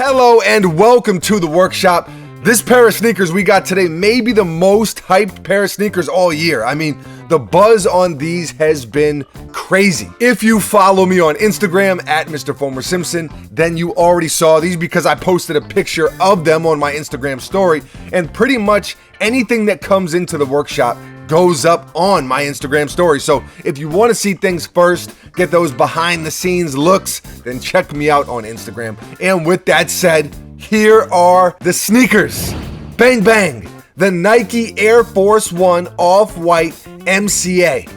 Hello and welcome to the workshop. This pair of sneakers we got today may be the most hyped pair of sneakers all year. I mean, the buzz on these has been crazy. If you follow me on Instagram at Mr. Former Simpson, then you already saw these because I posted a picture of them on my Instagram story, and pretty much anything that comes into the workshop goes up on my Instagram story. So if you want to see things first, get those behind the scenes looks, then check me out on Instagram. And with that said, here are the sneakers. Bang bang, the Nike Air Force One Off-White MCA.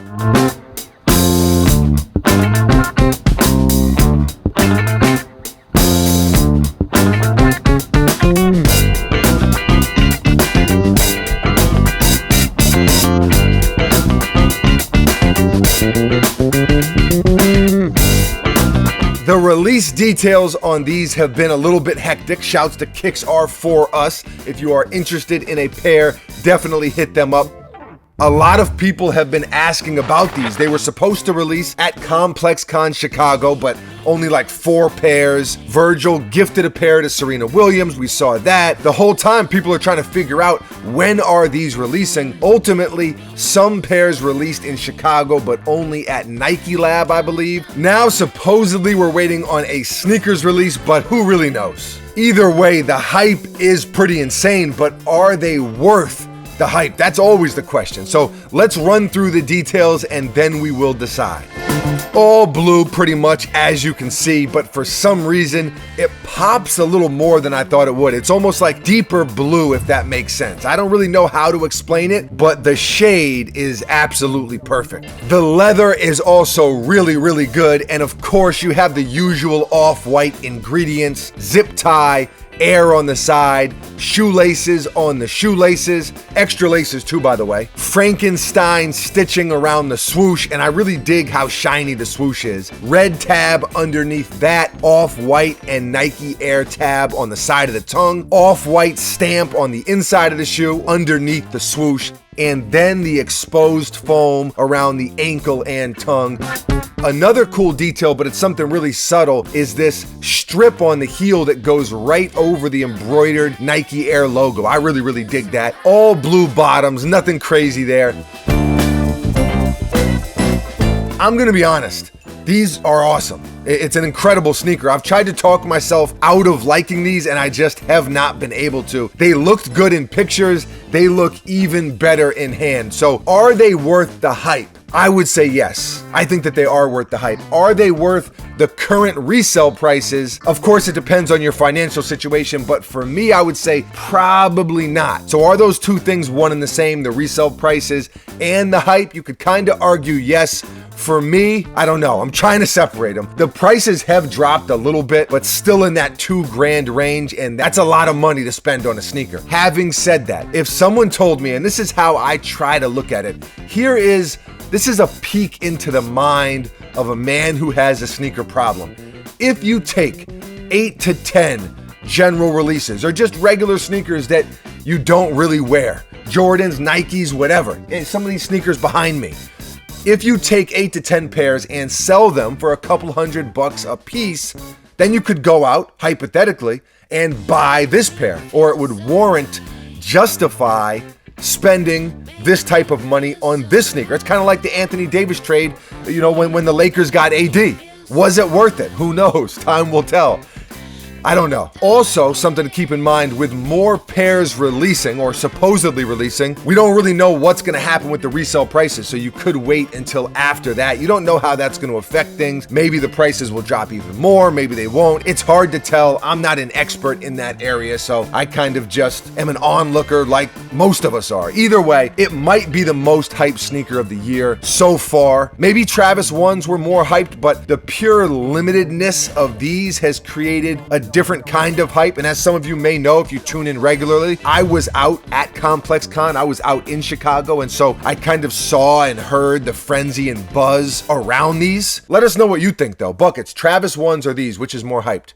The release details on these have been a little bit hectic. Shouts to Kicks Are For Us. If you are interested in a pair, definitely hit them up. A lot of people have been asking about these. They were supposed to release at Complex Con Chicago, but only like 4 pairs. Virgil gifted a pair to Serena Williams. We saw that. The whole time people are trying to figure out when are these releasing. Ultimately, some pairs released in Chicago, but only at Nike Lab, I believe. Now, supposedly we're waiting on a sneakers release, but who really knows? Either way, the hype is pretty insane, but are they worth the hype? That's always the question. So let's run through the details and then we will decide. All blue pretty much, as you can see, but for some reason it pops a little more than I thought it would. It's almost like deeper blue, if that makes sense. I don't really know how to explain it, but the shade is absolutely perfect. The leather is also really, really good. And of course you have the usual off-white ingredients, zip tie, air on the side, shoelaces on the shoelaces, extra laces too, by the way, Frankenstein stitching around the swoosh, and I really dig how shiny the swoosh is. Red tab underneath that, off-white and Nike Air tab on the side of the tongue, off-white stamp on the inside of the shoe underneath the swoosh, and then the exposed foam around the ankle and tongue. Another cool detail, but it's something really subtle, is this strip on the heel that goes right over the embroidered Nike Air logo. I really, really dig that. All blue bottoms, nothing crazy there. I'm gonna be honest, these are awesome. It's an incredible sneaker. I've tried to talk myself out of liking these and I just have not been able to. They looked good in pictures. They look even better in hand. So are they worth the hype? I would say yes. I think that they are worth the hype. Are they worth the current resale prices? Of course, it depends on your financial situation, but for me, I would say probably not. So are those two things one and the same, the resale prices and the hype? You could kind of argue yes. For me, I don't know. I'm trying to separate them. The prices have dropped a little bit, but still in that $2,000 range, and that's a lot of money to spend on a sneaker. Having said that, if someone told me, and this is how I try to look at it, this is a peek into the mind of a man who has a sneaker problem. If you take 8 to 10 general releases or just regular sneakers that you don't really wear, Jordans, Nikes, whatever, and some of these sneakers behind me, if you take 8 to 10 pairs and sell them for a couple $100 a piece, then you could go out, hypothetically, and buy this pair, or it would justify spending this type of money on this sneaker. It's kind of like the Anthony Davis trade, when the Lakers got AD. Was it worth it? Who knows? Time will tell. I don't know. Also, something to keep in mind, with more pairs releasing or supposedly releasing, we don't really know what's going to happen with the resale prices, so you could wait until after that. You don't know how that's going to affect things. Maybe the prices will drop even more, maybe they won't. It's hard to tell. I'm not an expert in that area, so I kind of just am an onlooker like most of us are. Either way, it might be the most hyped sneaker of the year so far. Maybe Travis ones were more hyped, but the pure limitedness of these has created a different kind of hype. And as some of you may know, if you tune in regularly, I was out at Complex Con. I was out in Chicago, and so I kind of saw and heard the frenzy and buzz around these. Let us know what you think though. Buckets, Travis ones or these, which is more hyped?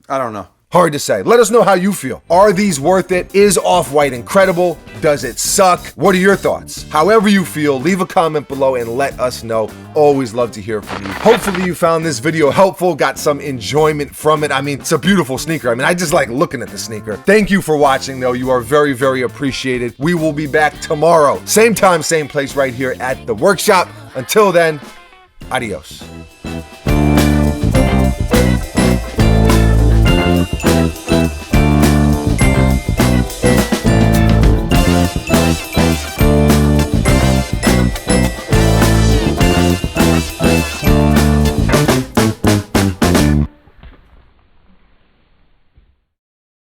I don't know. Hard to say. Let us know how you feel. Are these worth it? Is Off-White incredible? Does it suck? What are your thoughts? However you feel, leave a comment below and let us know. Always love to hear from you. Hopefully you found this video helpful, got some enjoyment from it. I mean, it's a beautiful sneaker. I mean, I just like looking at the sneaker. Thank you for watching, though. You are very, very appreciated. We will be back tomorrow. Same time, same place, right here at the workshop. Until then, adios.